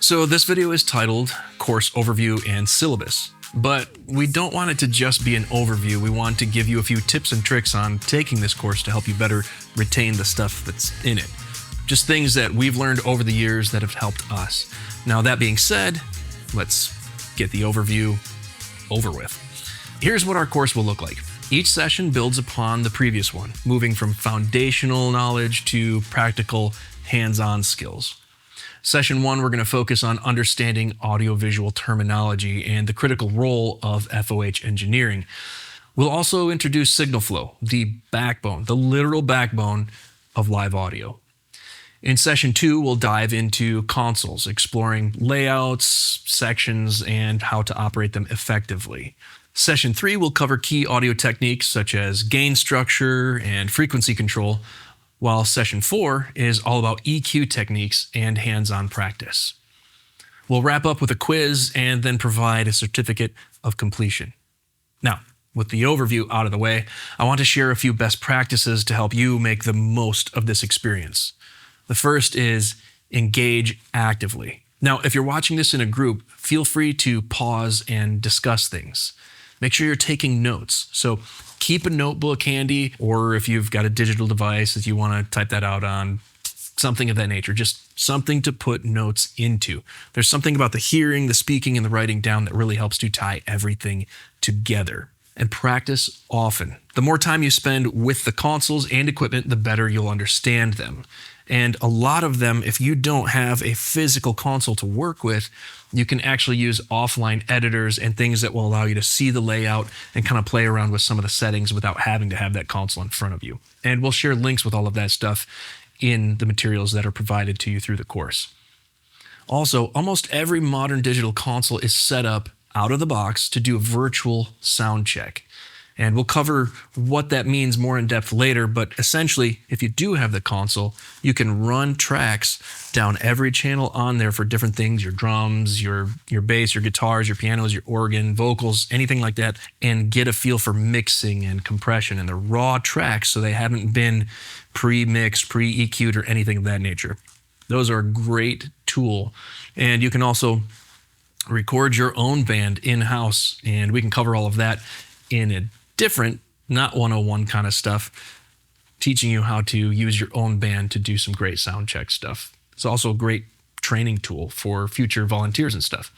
So this video is titled Course Overview and Syllabus, but we don't want it to just be an overview. We want to give you a few tips and tricks on taking this course to help you better retain the stuff that's in it. Just things that we've learned over the years that have helped us. Now that being said, let's get the overview over with. Here's what our course will look like. Each session builds upon the previous one, moving from foundational knowledge to practical hands-on skills. Session 1, we're going to focus on understanding audiovisual terminology and the critical role of FOH engineering. We'll also introduce signal flow, the backbone, the literal backbone of live audio. In Session 2, we'll dive into consoles, exploring layouts, sections, and how to operate them effectively. Session 3 will cover key audio techniques such as gain structure and frequency control, while Session 4 is all about EQ techniques and hands-on practice. We'll wrap up with a quiz and then provide a certificate of completion. Now, with the overview out of the way, I want to share a few best practices to help you make the most of this experience. The first is engage actively. Now, if you're watching this in a group, feel free to pause and discuss things. Make sure you're taking notes. So keep a notebook handy, or if you've got a digital device that you want to type that out on, something of that nature, just something to put notes into. There's something about the hearing, the speaking, and the writing down that really helps to tie everything together. And practice often. The more time you spend with the consoles and equipment, the better you'll understand them. And a lot of them, if you don't have a physical console to work with, you can actually use offline editors and things that will allow you to see the layout and kind of play around with some of the settings without having to have that console in front of you. And we'll share links with all of that stuff in the materials that are provided to you through the course. Also, almost every modern digital console is set up out of the box to do a virtual sound check. And we'll cover what that means more in depth later, but essentially, if you do have the console, you can run tracks down every channel on there for different things, your drums, your bass, your guitars, your pianos, your organ, vocals, anything like that, and get a feel for mixing and compression and the raw tracks so they haven't been pre-mixed, pre-EQ'd, or anything of that nature. Those are a great tool. And you can also record your own band in-house, and we can cover all of that in a different, not 101 kind of stuff, teaching you how to use your own band to do some great sound check stuff. It's also a great training tool for future volunteers and stuff.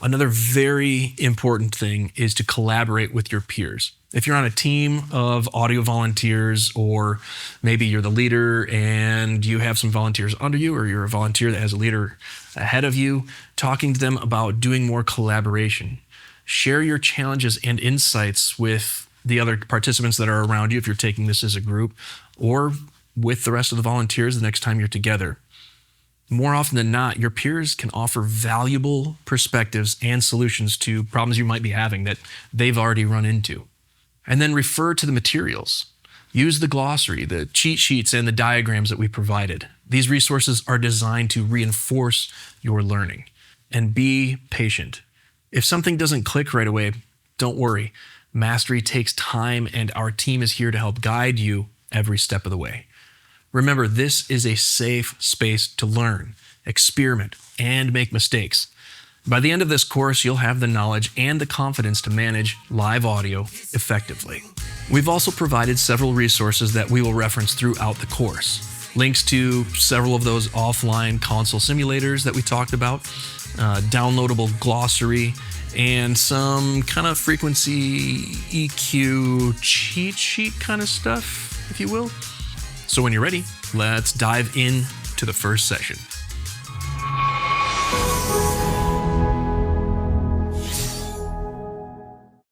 Another very important thing is to collaborate with your peers. If you're on a team of audio volunteers, or maybe you're the leader and you have some volunteers under you, or you're a volunteer that has a leader ahead of you, talking to them about doing more collaboration. Share your challenges and insights with the other participants that are around you if you're taking this as a group, or with the rest of the volunteers the next time you're together. More often than not, your peers can offer valuable perspectives and solutions to problems you might be having that they've already run into. And then refer to the materials. Use the glossary, the cheat sheets, and the diagrams that we provided. These resources are designed to reinforce your learning. And be patient. If something doesn't click right away, don't worry. Mastery takes time, and our team is here to help guide you every step of the way. Remember, this is a safe space to learn, experiment, and make mistakes. By the end of this course, you'll have the knowledge and the confidence to manage live audio effectively. We've also provided several resources that we will reference throughout the course. Links to several of those offline console simulators that we talked about, downloadable glossary, and some kind of frequency EQ cheat sheet kind of stuff, if you will. So when you're ready, let's dive in to the first session.